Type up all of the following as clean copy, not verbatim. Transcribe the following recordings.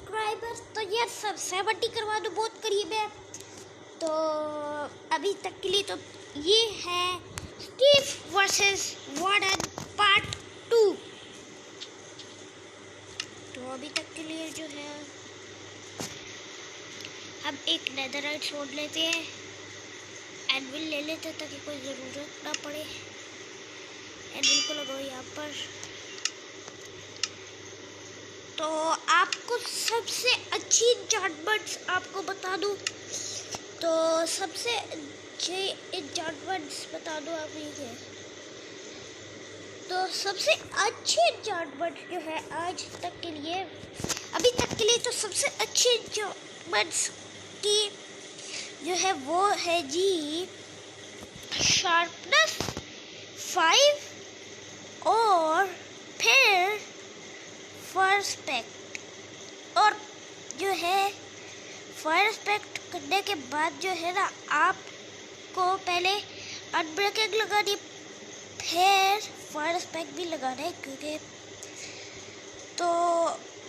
Subscriber, तो यार सब 70 करवा दो, बहुत करीब है। तो अभी तक के लिए तो ये है स्टीव वर्सेस वार्डन पार्ट 2। तो अभी तक के लिए जो है हम एक नेदरराइट छोड़ लेते हैं, एनविल ले लेते हैं ताकि कोई ज़रूरत ना पड़े। एनविल को लगाओ यहाँ पर। तो आपको सबसे अच्छी जानवर्स आपको बता दूँ, तो सबसे अच्छे जानवर्स बता दो आप ये है। तो सबसे अच्छे जानवर जो है आज तक के लिए, अभी तक के लिए तो सबसे अच्छे जानवर्स की जो है वो है जी शार्पनेस 5 और फिर फायर स्पेक्ट। और जो है फायर स्पेक्ट करने के बाद जो है ना, आपको पहले अनब्रेकिंग लगानी, फिर फायर स्पेक्ट भी लगाना है, क्योंकि तो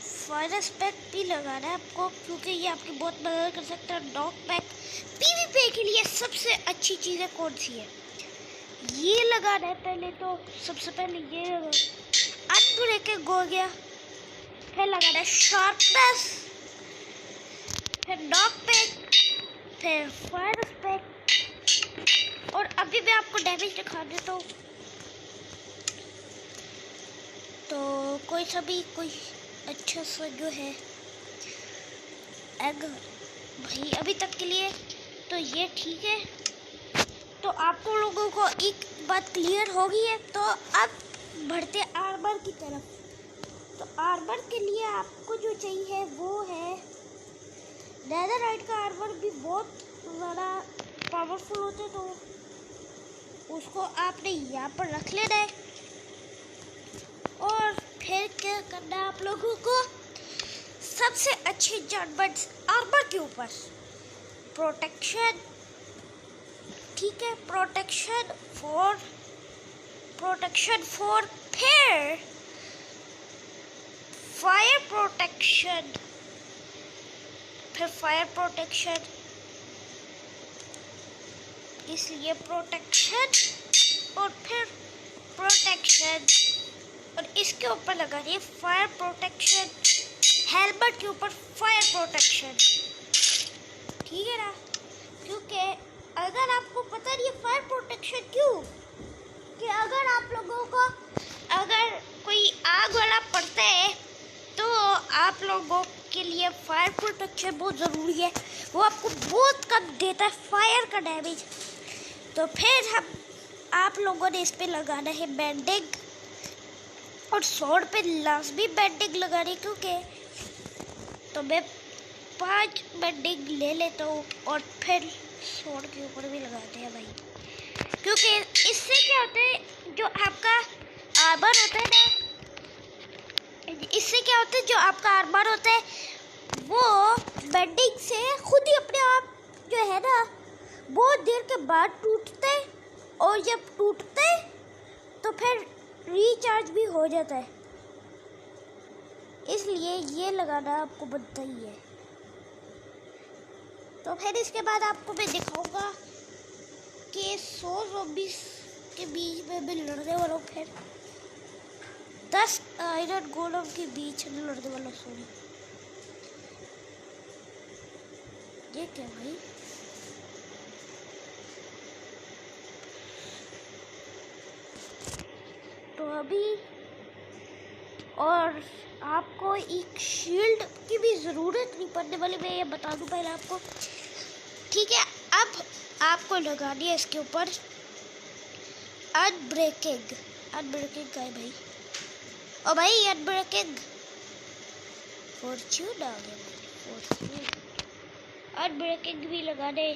फायर स्पेक्ट भी लगाना है आपको, क्योंकि ये आपकी बहुत मदद कर सकता है। नॉक पैक पीवीपी के लिए सबसे अच्छी चीज़ें कौन सी है, ये लगाना है पहले। तो सबसे पहले ये अनब्रेकिंग हो गया, फिर लगाना है शार्पनेस, फिर नॉक पैक, फिर फायर स्पेक्ट। और अभी मैं आपको डैमेज दिखा देता हूँ। तो कोई अच्छा सा जो है एग भाई, अभी तक के लिए तो ये ठीक है। तो आपको लोगों को एक बात क्लियर हो गई है। तो अब बढ़ते आर्मर की तरफ। तो आर्मर के लिए आपको जो चाहिए वो है नेदरराइट का आर्मर, भी बहुत ज़्यादा पावरफुल होते, तो उसको आपने यहाँ पर रख लेना है। और फिर क्या करना है आप लोगों को, सबसे अच्छे जानवर आर्मर के ऊपर प्रोटेक्शन, ठीक है, प्रोटेक्शन फॉर फिर फायर प्रोटेक्शन, फिर फायर प्रोटेक्शन, इसलिए प्रोटेक्शन और फिर प्रोटेक्शन, और इसके ऊपर लगा रही है फायर प्रोटेक्शन, हेलमेट के ऊपर फायर प्रोटेक्शन, ठीक है ना। क्योंकि अगर आपको पता नहीं है फायर प्रोटेक्शन क्यों, कि अगर आप लोगों को अगर कोई आग वाला पड़ता है तो आप लोगों के लिए फायर प्रोटेक्शन बहुत ज़रूरी है। वो आपको बहुत कम देता है फायर का डैमेज। तो फिर आप लोगों ने इस पे लगाना है बैंडिंग, और स्वॉर्ड पे लाजमी बैंडिंग लगानी, क्योंकि तो मैं 5 बैंडिंग ले लेता हूँ और फिर स्वॉर्ड के ऊपर भी लगाते हैं भाई। क्योंकि इससे क्या होता है, जो आपका आर्मर होता है ना, इससे क्या होता है, जो आपका आर्मर होता है वो बैंडिंग से खुद ही अपने आप जो है ना बहुत देर के बाद टूटता है, और जब टूटता है तो फिर रिचार्ज भी हो जाता है। इसलिए ये लगाना आपको बनता ही है। तो फिर इसके बाद आपको मैं दिखाऊंगा कि 100 ज़ॉम्बीज़ के बीच में मैं लड़ने वाला हूँ, फिर 10 आयरन गोलम के बीच में लड़ने वाला। सॉरी, ये क्या भाई, तो अभी और आपको एक शील्ड की भी ज़रूरत नहीं पड़ने वाली, मैं ये बता दूं पहले आपको, ठीक है। अब आपको लगानी है इसके ऊपर अनब्रेकिंग का है भाई, ओ भाई अनब्रेकिंग फॉर्च्यून आ गया भाई, फॉर्च्यून अनब्रेकिंग भी लगाने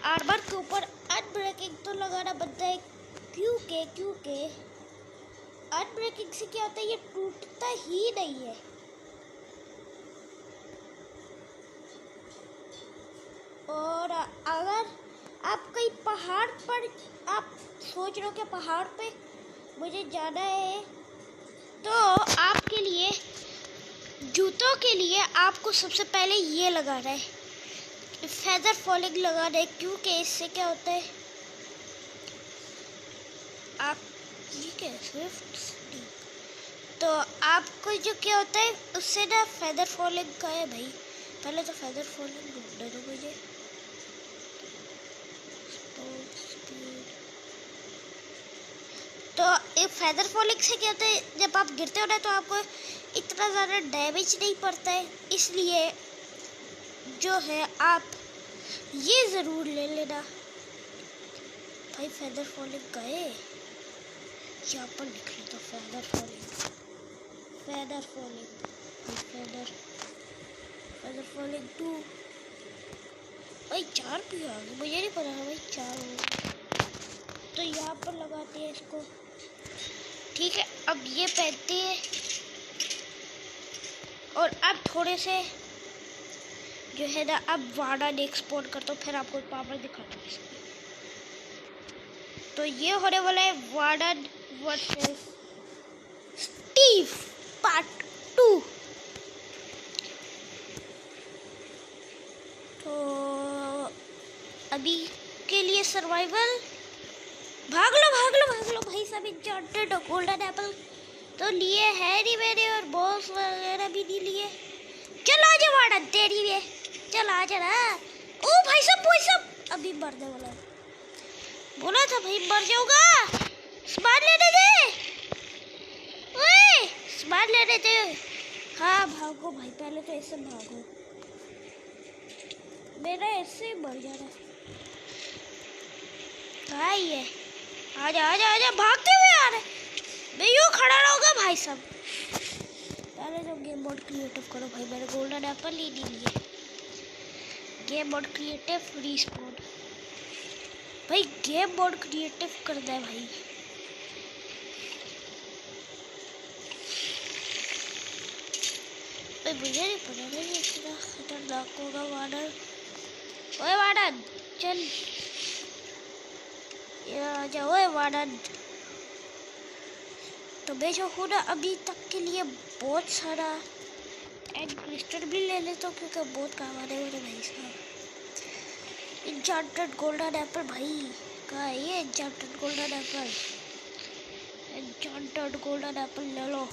आर्मर के ऊपर अनब्रेकिंग तो लगाना बनता है, क्योंकि अनब्रेकिंग से क्या होता है, ये टूटता ही नहीं है। और अगर आप कहीं पहाड़ पर, आप सोच रहे हो कि पहाड़ पे मुझे जाना है, तो आपके लिए जूतों के लिए आपको सबसे पहले ये लगाना है, फेदर फॉलिंग लगाना है, क्योंकि इससे क्या होता है, आप ये कैसे, तो आपको जो क्या होता है उससे ना फेदर फॉलिंग का है भाई। पहले तो फेदर फॉलिंग ढूंढने दो मुझे। तो एक फेदर फॉलिंग से क्या होता है, जब आप गिरते हो ना तो आपको इतना ज़्यादा डैमेज नहीं पड़ता है, इसलिए जो है आप ये ज़रूर ले लेना भाई। फेदर फॉलिंग गए, यहाँ पर लिख लो तो feather falling, feather falling, feather falling 2 भाई। 4 भी आ गए, मुझे नहीं पता था भाई 4 हो गए। तो यहाँ पर लगाते हैं इसको, ठीक है। अब ये पहनते हैं और अब थोड़े से जो है ना, अब वार्डन एक्सपोर्ट कर दो, फिर आपको पावर दिखाता हूँ इसकी। तो ये होने वाला है वार्डन वर्सेस स्टीव पार्ट 2। तो अभी के लिए सर्वाइवल, भाग लो भाग लो भाग लो भाई। सब इंचेंटेड गोल्डन एप्पल तो लिए है नहीं मैंने, और बॉस वगैरह भी नहीं लिए। चल आ जा वार्डन, तेरी भी चल आ जा ना। ओ भाई सब अभी मरने वाला है, बोला था भाई मर जाऊंगा। सामान लेने दे, ओए सामान लेने दे। हाँ भागो भाई, पहले तो ऐसे भागो, मेरा ऐसे मर जाना। भाई ये आजा आजा आजा, भागते हुए आ रहे, मैं यूँ खड़ा रहूँगा भाई सब। पहले तो गेम मोड क्रिएटिव करो भाई, मैंने गोल्डन एप्पल ही नहीं लिए। गेम मोड क्रिएटिव रिस्पॉन भाई, गेम मोड क्रिएटिव कर दे भाई। मुझे नहीं पता था ये इतना खतरनाक होगा वार्डन। ओए वार्डन चल, आ जाओ ओए वार्डन। तो मैं जो हूँ ना अभी तक के लिए बहुत सारा एंड क्रिस्टल भी ले लेता हूँ, क्योंकि बहुत काम आने वाले भाई साहब। एन्चेंटेड गोल्डन एप्पल भाई, कहाँ है ये enchanted golden Apple? Enchanted golden Apple ले लो।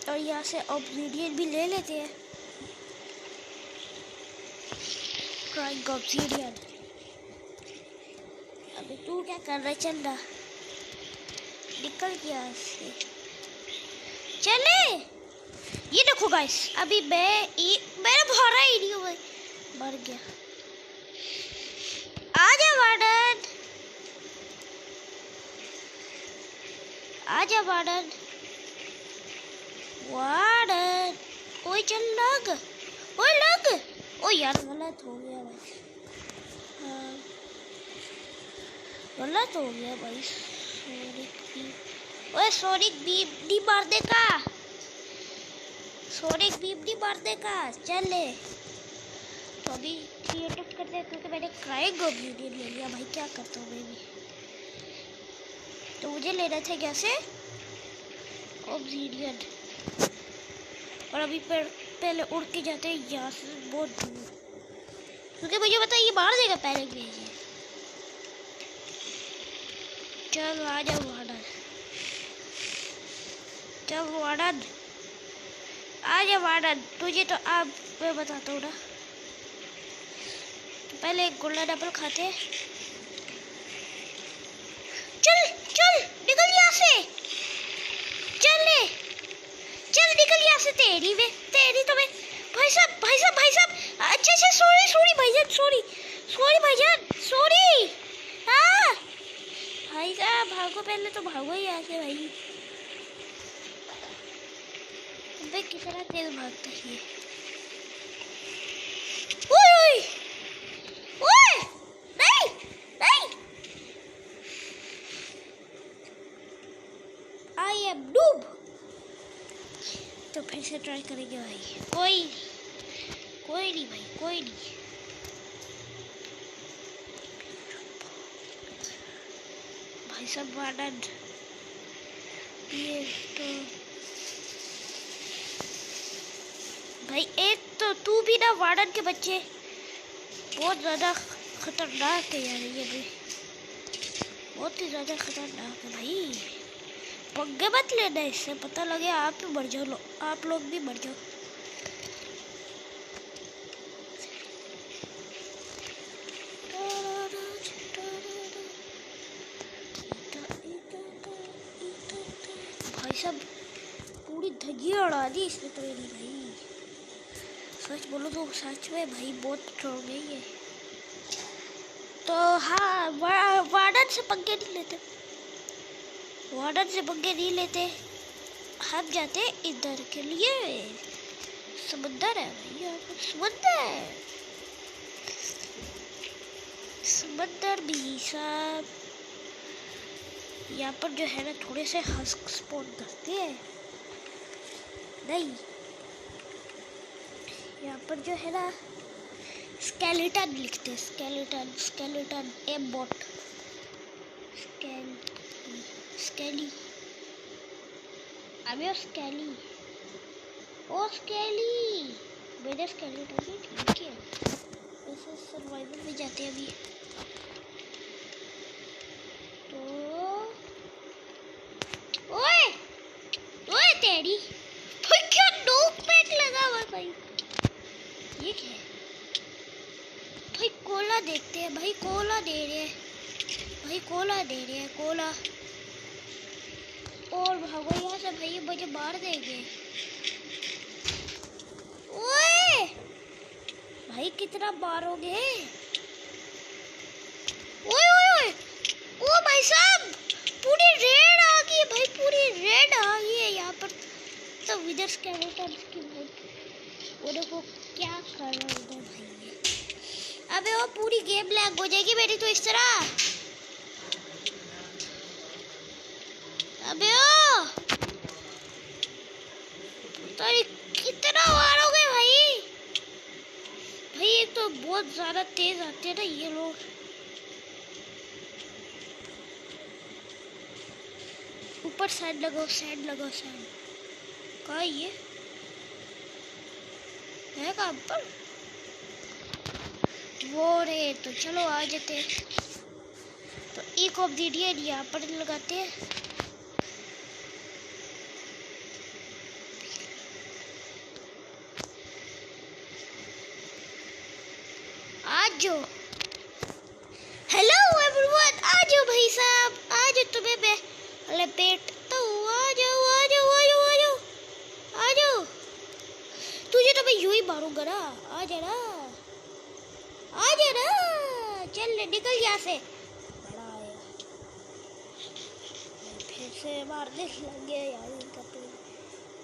और यहाँ से ऑब्सीडियन भी ले लेते हैं, क्राइंग ऑब्सीडियन। अबे तू क्या कर रहा है, चल रहा निकल गया इससे, चले। ये देखो गाइस, अभी मेरा भरा ही नहीं हुआ, मर गया। आजा वार्डन, आजा वार्डन, वार्डन। ओए चल लग, ओए लग। ओ यार गलत हो गया भाई, हाँ गलत हो गया भाई। ओए सोनिक बीम नहीं मार देगा, सोनिक बीम नहीं मार देगा, चल ले। तो अभी क्रिएटिव करते हैं, क्योंकि मैंने क्राइंग ऑब्सीडियन ले लिया भाई, क्या करता हूँ मैं भी। तो मुझे लेना था कैसे ऑब्सीडियन, और अभी पहले उड़ के जाते हैं यहाँ से बहुत दूर, क्योंकि मुझे पता है ये मार देगा पहले भेजिए। चल आ जाओ वार्डन, चल वार्डन आ जा वार्डन। तुझे तो अब मैं बताता हूँ ना, तो पहले एक गोल्डन एप्पल खाते हैं। चल चल निकल यहाँ से, चल ले, चल निकल यहाँ से। तेरी तो मैं भाई साहब भाई साहब भाई साहब, अच्छा सॉरी सॉरी भाईजान, सॉरी सॉरी भाईजान, सॉरी। हाँ भाई साहब भागो, पहले तो भागो ही आके भाई। अबे कितना तेज भागता है। ओए ओए ओए, नहीं नहीं, आई एम डूब। तो फिर से ट्राई करेंगे भाई, कोई नहीं भाई, कोई नहीं। भाई सब वार्डन ये तो भाई एक तो तू भी ना, वार्डन के बच्चे बहुत ज़्यादा खतरनाक है यार, ये भी बहुत ही ज़्यादा खतरनाक है भाई। पंगे मत लेना इससे, पता लगे आप भी मर जाओ, आप लोग भी मर जाओ। भाई साहब पूरी धज्जियां उड़ा दी इसने तो मेरी भाई। सच बोलो तो सच में भाई बहुत स्ट्रॉन्ग है ये तो। हाँ, वार्डन से पंगे नहीं लेते, वार्डन से पंगे नहीं लेते। हम जाते इधर के लिए, समंदर है भाई यहाँ पर, समंदर समंदर भी सब। यहाँ पर जो है ना थोड़े से हस्क स्पॉन करते हैं, नहीं यहाँ पर जो है ना स्केलेटन लिखते हैं, स्केलेटन स्केलेटन एम बॉट स्केली। अबे स्केली, ओ स्केली मेरे स्केलेटन भी ठीक है। वैसे सर्वाइवल में जाते हैं अभी तो। ओए ओए तेरी तो क्या नोक पैक लगा हुआ भाई, ये क्या है भाई? कोला देखते हैं भाई, कोला दे रहे हैं भाई, कोला दे रहे हैं कोला। और भागो यहाँ से भाई, मुझे मार देंगे। ओए भाई कितना मारोगे? ओए ओए ओए ओ भाई साहब पूरी रेड आ गई है भाई, पूरी रेड आ गई है यहाँ पर तो। विदर स्केलेटन की वो देखो क्या कर रहा है उधर भाई। अबे वो पूरी गेम लैग हो जाएगी मेरी तो इस तरह। अबे ओ तो कितना मारोगे भाई? भाई एक तो बहुत ज्यादा तेज आते हैं ना ये लोग। ऊपर साइड लगाओ, साइड लगाओ, साइड कहाँ ये है कहाँ पर? वो रे तो चलो आ जाते हैं। तो एक ऑब्सीडियन यहाँ पर लगाते हैं। आज जो हेलो एवरीवन, आ जाओ भाई साहब, आ जाओ, तुम्हें मैं लपेटता हूँ। आ जाओ आ जाओ आ जाओ आ जाओ आ जाओ, तुझे तो मैं यूं ही मारूंगा ना, आ जा ना, आ जा ना, चल निकल यहाँ से। बड़ा आया फिर से मारने लग गया यार इनका पेड़।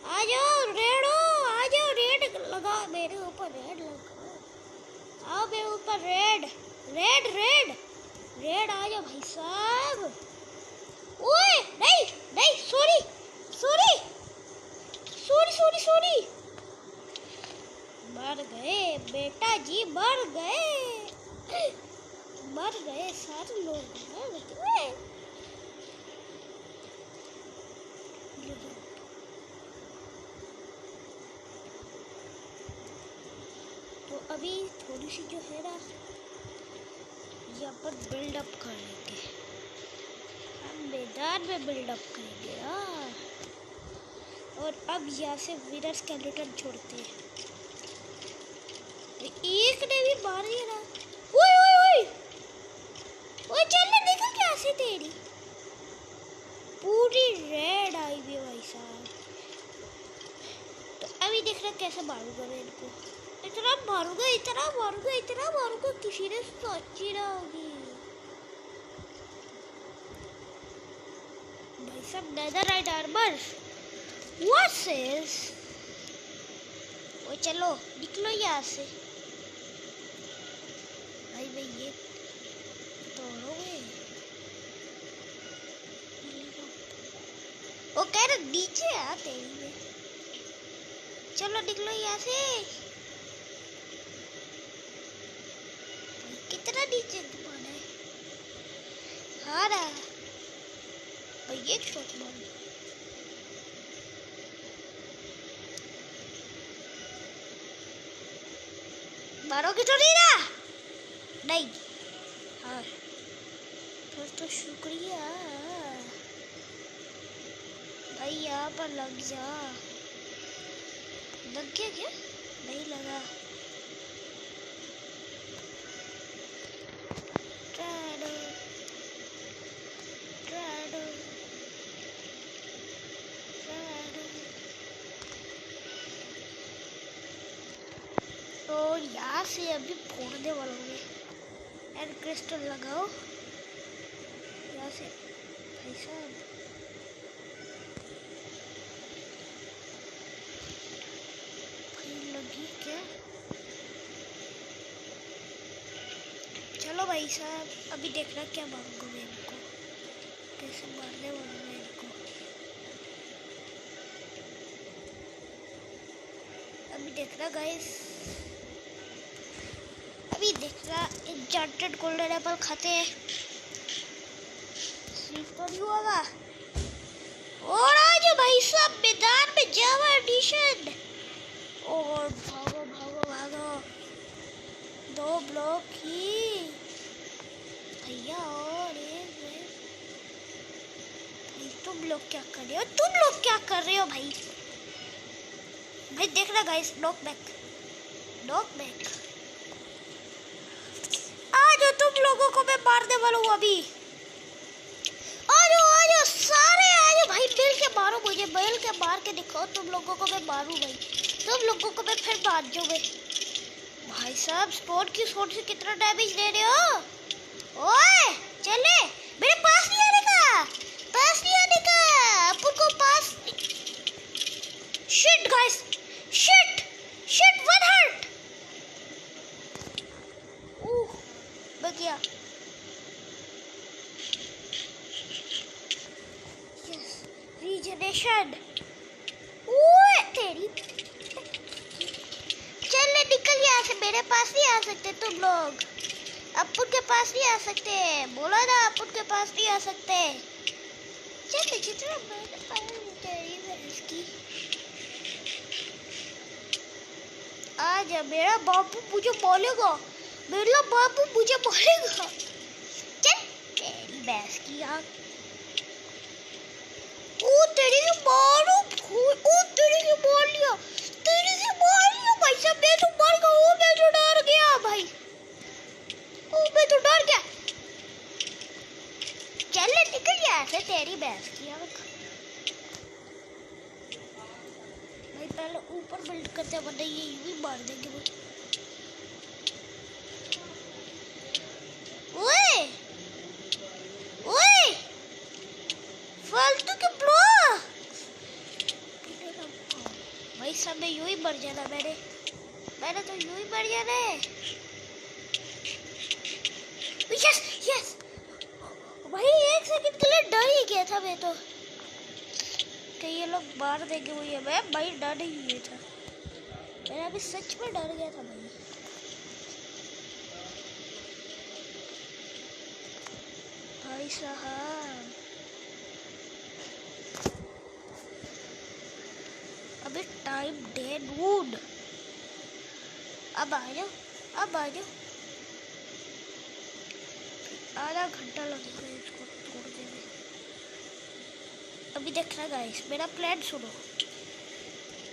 आ जाओ रेडो, आ जाओ, रेड लगा मेरे ऊपर, रेड लगा, आओ मेरे ऊपर, रेड रेड रेड रेड, आ जाओ भाई साहब। ओए नहीं नहीं, sorry sorry sorry sorry sorry, मर गए बेटा जी, मर गए, मर गए सारे लोग, मर गए। तो अभी थोड़ी सी जो है ना यहाँ पर बिल्डअप कर लेंगे, हम मैदान में बिल्डअप करेंगे यार। और अब यहाँ से विनर स्केलेटन छोड़ते हैं। एक ने भी मार दिया ना। ओए ओए ओए ओए, चल निकल क्या से, तेरी पूरी रेड आई हुई भाई साहब। तो अभी देख रहा कैसे मारूंगा मैं इनको, इतना मारूंगा इतना मारूंगा इतना मारूंगा, किसी ने सोची ना होगी भाई साहब। नेदरराइट आर्मर व्हाट इज, ओ चलो निकलो यहाँ से भाई। भाई ये तोड़ोगे, वो कह रहे नीचे आते ही, चलो निकलो यहाँ से। कितना नीचे घुमाना है, हाँ ना भाई, एक शॉट मारो। मारोगे तो नहीं ना? नहीं। हाँ फिर तो शुक्रिया भाई, यहाँ पर लग जा। लग गया क्या? नहीं लगा। ट्रैडो ट्रैडो ट्रैडो। तो यहाँ से अभी फोड़ने वाला हूँ। एंड क्रिस्टल लगाओ यहाँ से भाई साहब। लगी क्या? चलो भाई साहब, अभी देखना क्या मारूंगा मैं इनको, कैसे मारने वाला मैं इनको। अभी देखना गाइस, अभी देखना। एन्चेंटेड गोल्डन एप्पल खाते हैं, स्लीप तो नहीं होगा। और आज भाई साहब मैदान में जावा एडिशन। और भागो भागो भागो, 2 ब्लॉक ही भैया। और भाई तुम लोग क्या कर रहे हो? तुम लोग क्या कर रहे हो भाई? भाई देखना गाइस, नॉक बैक। आज तुम लोगों को मैं मारने वाला हूँ अभी। आज सारे आज भाई मिल के मारो मुझे, मिल के मार के दिखाओ तुम लोगों को मैं मारूं भाई। तुम लोगों को मैं फिर मार जाऊँ भाई साहब। स्पोर्ट की शॉट से कितना डैमेज दे रहे हो? ओए चले, मेरे पास नहीं आने का, अपन को पास। Shit guys, shit 1 hurt. बच गया। Yes, regeneration. ओए तेरी, चल निकल यहाँ से। मेरे पास नहीं आ सकते तुम लोग, अपन के पास नहीं आ सकते। बोला ना अपन के पास नहीं आ सकते। चल जितना मैंने पाया इसकी। आज मेरा बापू मुझे बोलेगा, मेरा बापू मुझे बोलेगा। चल तेरी भैंस की आँख। ओ तेरी से मारो, ओ तेरी से मार लिया, तेरी से मार लिया भाई साहब। मैं तो मर गया। ओ मैं तो डर गया भाई, ओ मैं तो डर गया। चल निकल यहाँ से तेरी भैंस की आँख। भाई पहले ऊपर बिल्ड करते हैं, वरना ये यूं ही मार देंगे भाई। ओए ओए फालतू के ब्लॉक भाई सब में यूं ही मर जाना। मैंने तो यूं ही मर जाना है। यस भाई, 1 सेकंड के लिए डर ही गया था मैं तो कि ये लोग मार देंगे मुझे। मैं भाई डर ही गया था, मैं अभी सच में डर गया था भाई। भाई साहब अभी टाइम डे नून। अब आ जाओ। आधा घंटा लगेगा इसको तोड़ने में। अभी देखना गाइस, मेरा प्लान सुनो।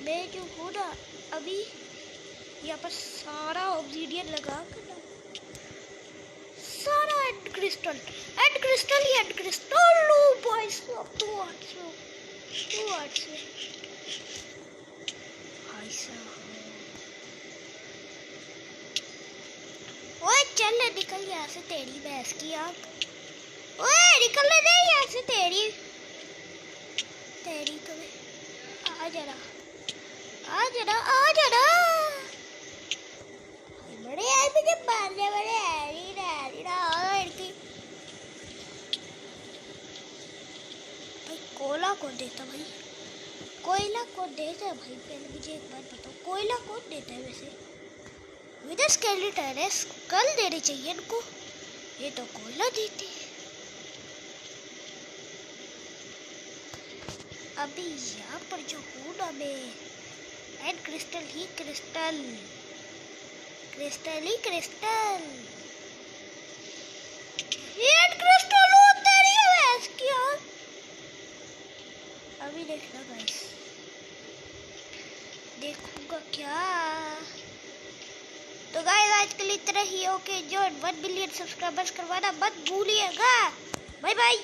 मैं जो हूँ ना अभी यहाँ पर सारा ऑब्सीडियन लगा कर ना, सारा एंड क्रिस्टल लो भाई साहब। 2 8 से भाई साहब। ओए चल निकल यहाँ से तेरी भैंस की आँख। ओए निकल दे यहाँ से तेरी तो आ जाना। बड़े यार मुझे मारने वाले भाई। कोयला कौन देता भाई? पहले मुझे एक बात बताओ, कोयला कौन देता है वैसे? विद स्केलेटन है, स्कल देनी चाहिए इनको, ये तो कोयला देते हैं। अभी यहाँ पर जो हूँ ना मैं, and crystal crystal he crystal, ये क्रिस्टल होता नहीं है वैसे क्या? अभी देखना गाइस, देखूंगा क्या। तो गाइस आज के लिए इतना ही। ओके जो 1 बिलियन सब्सक्राइबर्स करवाना मत भूलिएगा। Bye bye.